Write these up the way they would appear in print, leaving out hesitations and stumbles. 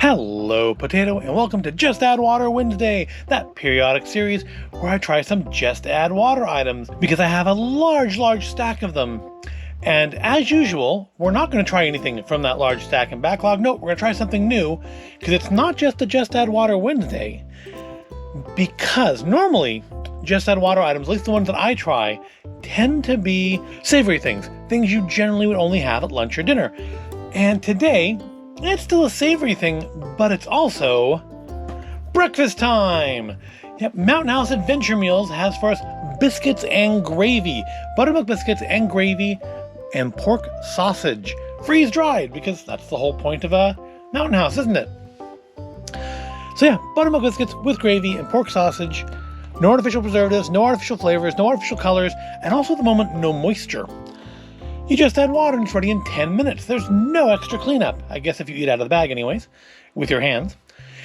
Hello, Potato, and welcome to Just Add Water Wednesday, that periodic series where I try some Just Add Water items because I have a large stack of them. And as usual, we're not going to try anything from that large stack and backlog. No, we're going to try something new because it's not just a Just Add Water Wednesday. Because normally, Just Add Water items, at least the ones that I try, tend to be savory things you generally would only have at lunch or dinner. And today, it's still a savory thing, but it's also breakfast time! Yep, Mountain House Adventure Meals has for us biscuits and gravy, buttermilk biscuits and gravy, and pork sausage. Freeze-dried, because that's the whole point of a Mountain House, isn't it? So yeah, buttermilk biscuits with gravy and pork sausage. No artificial preservatives, no artificial flavors, no artificial colors, and also at the moment, no moisture. You just add water and it's ready in 10 minutes. There's no extra cleanup, I guess if you eat out of the bag anyways, with your hands.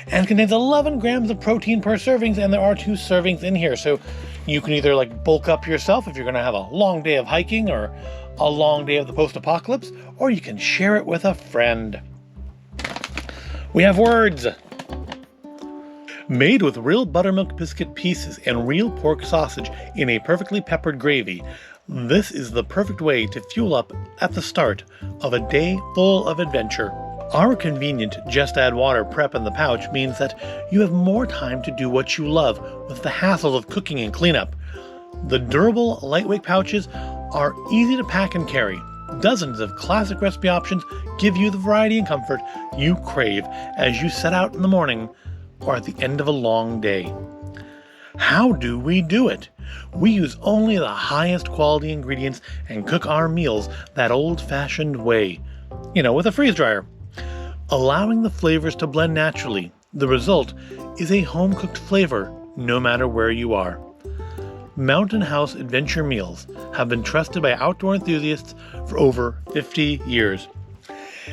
And contains 11 grams of protein per servings, and there are 2 servings in here. So you can either bulk up yourself if you're going to have a long day of hiking or a long day of the post-apocalypse, or you can share it with a friend. We have words. Made with real buttermilk biscuit pieces and real pork sausage in a perfectly peppered gravy, this is the perfect way to fuel up at the start of a day full of adventure. Our convenient Just Add Water prep in the pouch means that you have more time to do what you love with the hassle of cooking and cleanup. The durable, lightweight pouches are easy to pack and carry. Dozens of classic recipe options give you the variety and comfort you crave as you set out in the morning or at the end of a long day. How do we do it? We use only the highest quality ingredients and cook our meals that old-fashioned way. With a freeze dryer. Allowing the flavors to blend naturally. The result is a home-cooked flavor, no matter where you are. Mountain House Adventure Meals have been trusted by outdoor enthusiasts for over 50 years.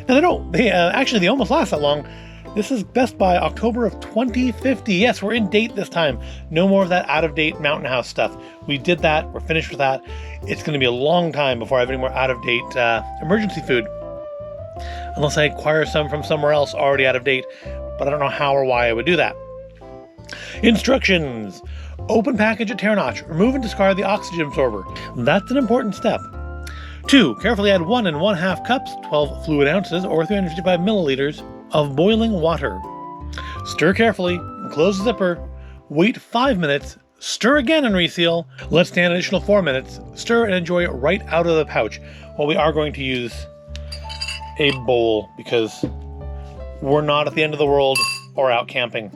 Now they almost last that long. This is best by October of 2050. Yes, we're in date this time. No more of that out-of-date Mountain House stuff. We did that. We're finished with that. It's going to be a long time before I have any more out-of-date emergency food. Unless I acquire some from somewhere else already out of date. But I don't know how or why I would do that. Instructions. Open package at tear notch. Remove and discard the oxygen absorber. That's an important step. 2. Carefully add 1 1/2 cups, 12 fluid ounces, or 355 milliliters of boiling water. Stir carefully and close the zipper. Wait 5 minutes. Stir again and reseal. Let stand an additional 4 minutes. Stir and enjoy it right out of the pouch. Well, we are going to use a bowl because we're not at the end of the world or out camping.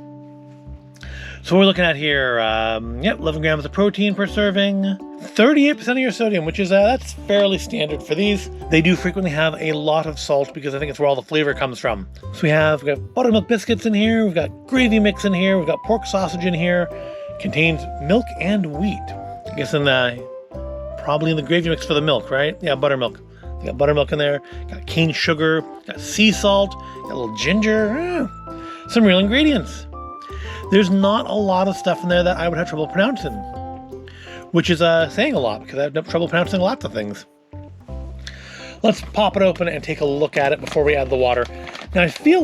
So we're looking at here, 11 grams of protein per serving, 38% of your sodium, which is, that's fairly standard for these. They do frequently have a lot of salt because I think it's where all the flavor comes from. So we've got buttermilk biscuits in here, we've got gravy mix in here, we've got pork sausage in here, contains milk and wheat. I guess probably in the gravy mix for the milk, right? Yeah, buttermilk. You got buttermilk in there, got cane sugar, got sea salt, got a little ginger, some real ingredients. There's not a lot of stuff in there that I would have trouble pronouncing, which is saying a lot because I have trouble pronouncing lots of things. Let's pop it open and take a look at it before we add the water. Now I think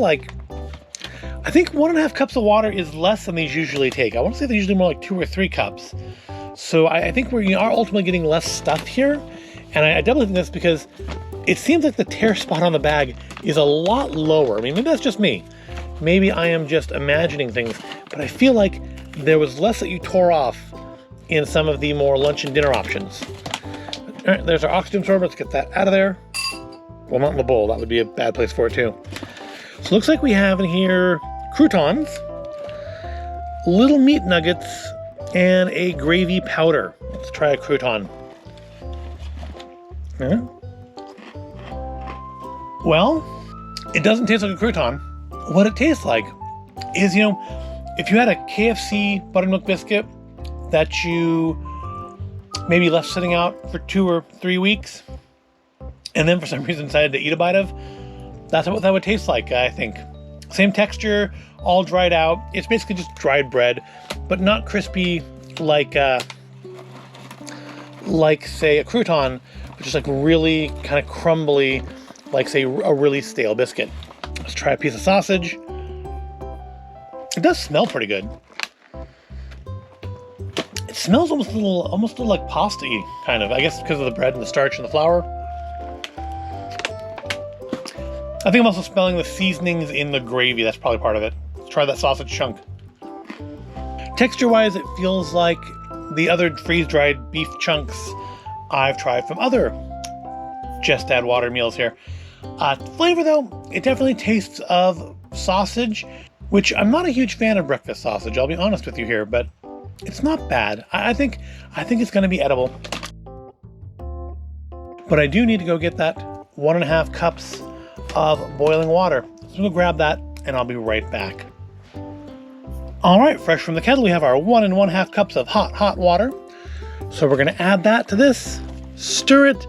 1.5 cups of water is less than these usually take. I want to say they're usually more like 2 or 3 cups. So I think we are ultimately getting less stuff here. And I definitely think that's because it seems like the tear spot on the bag is a lot lower. I mean, maybe that's just me. Maybe I am just imagining things, but I feel like there was less that you tore off in some of the more lunch and dinner options. All right, there's our oxygen absorber. Let's get that out of there. Well, not in the bowl. That would be a bad place for it too. So it looks like we have in here croutons, little meat nuggets, and a gravy powder. Let's try a crouton. Well, it doesn't taste like a crouton. What it tastes like is, if you had a KFC buttermilk biscuit that you maybe left sitting out for 2 or 3 weeks, and then for some reason decided to eat a bite of, that's what that would taste like, I think. Same texture, all dried out. It's basically just dried bread, but not crispy like say, a crouton, but just really kind of crumbly, like, say, a really stale biscuit. Let's try a piece of sausage. It does smell pretty good. It smells almost a little like pasta-y, kind of. I guess because of the bread and the starch and the flour. I think I'm also smelling the seasonings in the gravy. That's probably part of it. Let's try that sausage chunk. Texture-wise, it feels like the other freeze-dried beef chunks I've tried from other Just Add Water meals here. Flavor, though, it definitely tastes of sausage, which I'm not a huge fan of breakfast sausage. I'll be honest with you here, but it's not bad. I think it's going to be edible. But I do need to go get that 1.5 cups of boiling water. So I'm going to grab that, and I'll be right back. All right, fresh from the kettle, we have our 1 1/2 cups of hot water. So we're going to add that to this, stir it,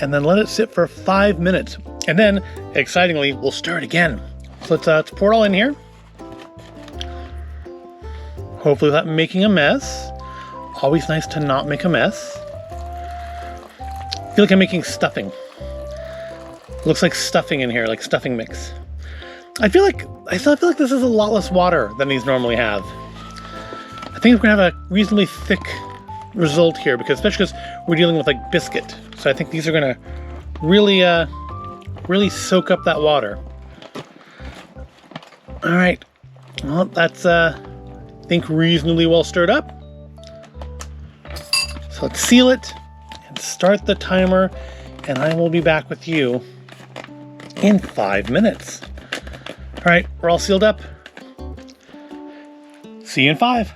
and then let it sit for 5 minutes. And then, excitingly, we'll stir it again. So let's pour it all in here. Hopefully without making a mess. Always nice to not make a mess. I feel like I'm making stuffing. Looks like stuffing in here, like stuffing mix. I still feel like this is a lot less water than these normally have. I think we're gonna have a reasonably thick result here, especially because we're dealing with like biscuit. So I think these are gonna really soak up that water. All right, well that's I think reasonably well stirred up. So let's seal it and start the timer, and I will be back with you in 5 minutes. All right, we're all sealed up. See you in 5.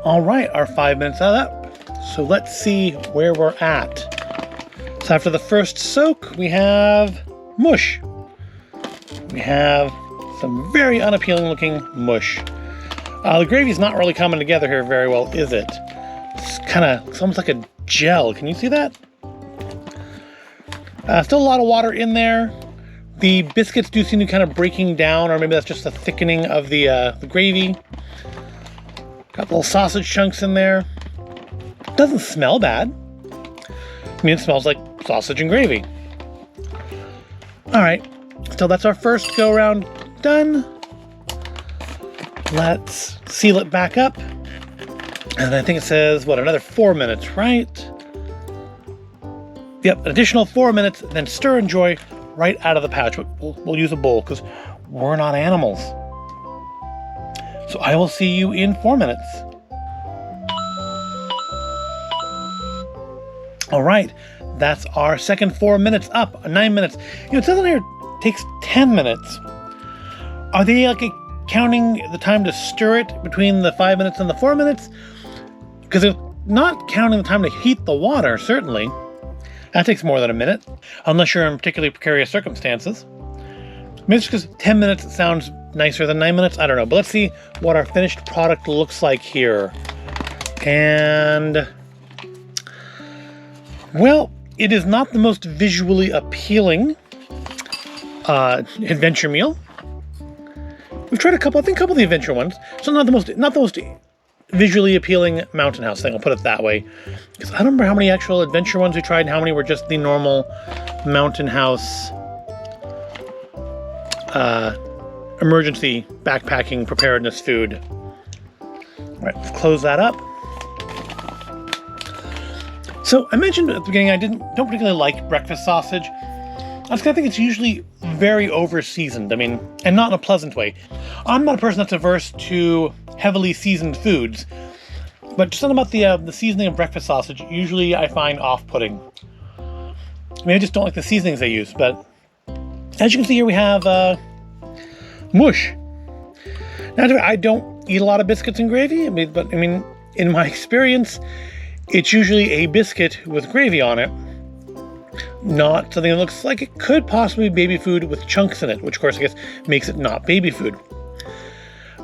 All right, our 5 minutes out of that. So let's see where we're at. So after the first soak, we have mush. We have some very unappealing looking mush. The gravy's not really coming together here very well, is it? It's almost like a gel. Can you see that? Still a lot of water in there. The biscuits do seem to be kind of breaking down, or maybe that's just the thickening of the gravy. Got little sausage chunks in there. Doesn't smell bad. I mean, it smells like sausage and gravy. All right, so that's our first go around done. Let's seal it back up. And I think it says, what, another 4 minutes, right? Yep, an additional 4 minutes, then stir and enjoy right out of the pouch. We'll use a bowl because we're not animals. So I will see you in 4 minutes. All right, that's our second 4 minutes up, 9 minutes. You know, it says on here it takes 10 minutes. Are they like counting the time to stir it between the 5 minutes and the 4 minutes? Because they're not counting the time to heat the water, certainly. That takes more than a minute, unless you're in particularly precarious circumstances. Maybe it's because 10 minutes sounds nicer than 9 minutes. I don't know, but let's see what our finished product looks like here. And, well, it is not the most visually appealing adventure meal. We've tried a couple of the adventure ones. So not the most visually appealing Mountain House thing, I'll put it that way. Because I don't remember how many actual adventure ones we tried and how many were just the normal Mountain House emergency backpacking preparedness food. All right, let's close that up. So I mentioned at the beginning I don't particularly like breakfast sausage. I think it's usually very over-seasoned. I mean, and not in a pleasant way. I'm not a person that's averse to heavily seasoned foods, but just something about the seasoning of breakfast sausage usually I find off-putting. I mean, I just don't like the seasonings they use, but as you can see here, we have mush. Now, I don't eat a lot of biscuits and gravy, but in my experience, it's usually a biscuit with gravy on it. Not something that looks like it could possibly be baby food with chunks in it, which of course I guess makes it not baby food.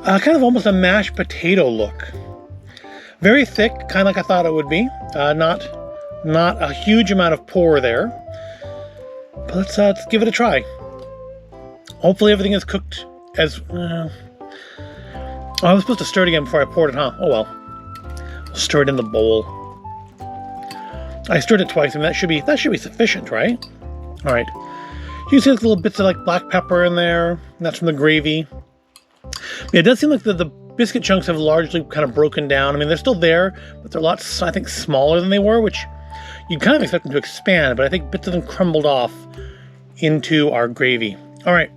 Kind of almost a mashed potato look. Very thick, kind of like I thought it would be. Not a huge amount of pour there. But let's give it a try. Hopefully everything is cooked as... I was supposed to stir it again before I poured it, huh? Oh well. We'll stir it in the bowl. I stirred it twice, and that should be sufficient, right? All right. You can see like little bits of like black pepper in there. And that's from the gravy. Yeah, it does seem like the biscuit chunks have largely kind of broken down. I mean, they're still there, but they're a lot, I think, smaller than they were, which you'd kind of expect them to expand, but I think bits of them crumbled off into our gravy. All right,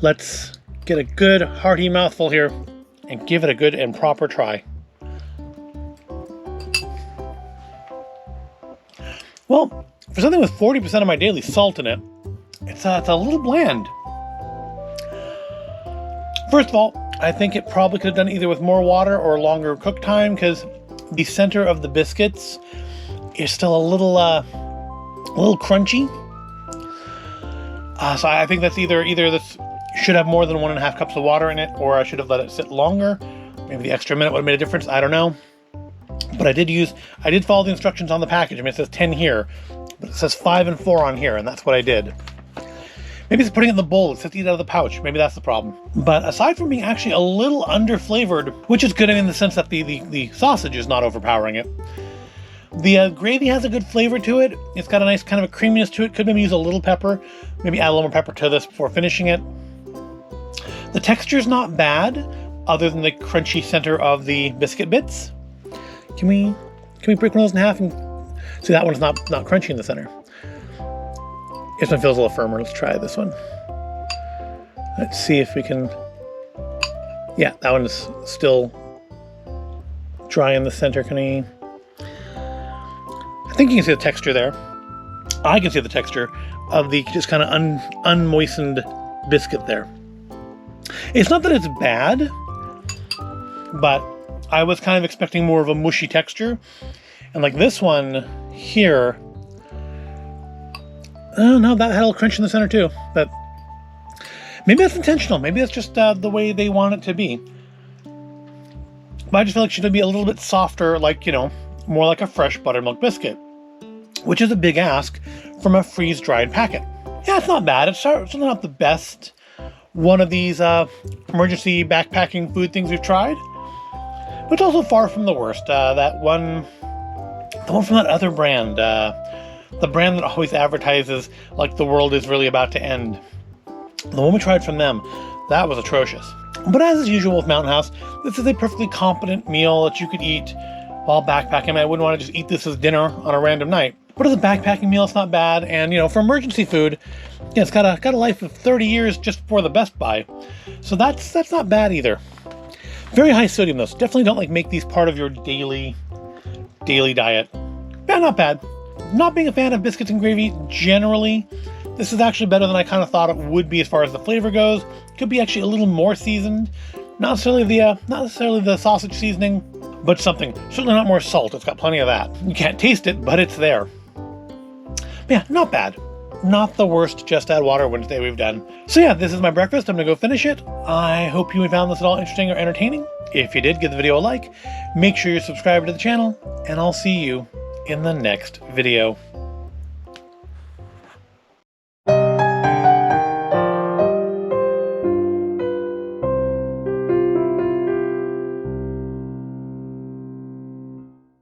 let's get a good hearty mouthful here and give it a good and proper try. Well, for something with 40% of my daily salt in it, it's a little bland. First of all, I think it probably could have done either with more water or longer cook time, because the center of the biscuits is still a little crunchy. So I think that's either this should have more than 1.5 cups of water in it, or I should have let it sit longer. Maybe the extra minute would have made a difference. I don't know. But I did follow the instructions on the package. I mean, it says 10 here, but it says 5 and 4 on here, and that's what I did. Maybe it's putting it in the bowl. It says to eat out of the pouch. Maybe that's the problem. But aside from being actually a little under-flavored, which is good in the sense that the sausage is not overpowering it, the gravy has a good flavor to it. It's got a nice kind of a creaminess to it. Could maybe use a little pepper. Maybe add a little more pepper to this before finishing it. The texture's not bad, other than the crunchy center of the biscuit bits. Can we break one of those in half and see, that one's not crunchy in the center. This one feels a little firmer. Let's try this one. Let's see if we can. Yeah, that one is still dry in the center. I think you can see the texture there. I can see the texture of the just kind of unmoistened biscuit there. It's not that it's bad, but I was kind of expecting more of a mushy texture. And like this one here, oh no, that had a little crunch in the center too. But maybe that's intentional. Maybe that's just the way they want it to be. But I just feel like it should be a little bit softer, like, you know, more like a fresh buttermilk biscuit, which is a big ask from a freeze-dried packet. Yeah, it's not bad. It's certainly not the best one of these emergency backpacking food things we've tried, but it's also far from the worst. The one from that other brand, the brand that always advertises like the world is really about to end. The one we tried from them, that was atrocious. But as is usual with Mountain House, this is a perfectly competent meal that you could eat while backpacking. I mean, I wouldn't want to just eat this as dinner on a random night. But as a backpacking meal, it's not bad. And, you know, for emergency food, yeah, it's got a life of 30 years just before the Best Buy. So that's not bad either. Very high sodium, though. So definitely don't, like, make these part of your daily diet. Yeah, not bad. Not being a fan of biscuits and gravy generally, this is actually better than I kind of thought it would be as far as the flavor goes. Could be actually a little more seasoned. Not necessarily the sausage seasoning, but something. Certainly not more salt. It's got plenty of that. You can't taste it, but it's there. Yeah, not bad. Not the worst Just Add Water Wednesday we've done. So yeah, this is my breakfast. I'm gonna go finish it. I hope you found this at all interesting or entertaining. If you did, give the video a like. Make sure you're subscribed to the channel, and I'll see you in the next video.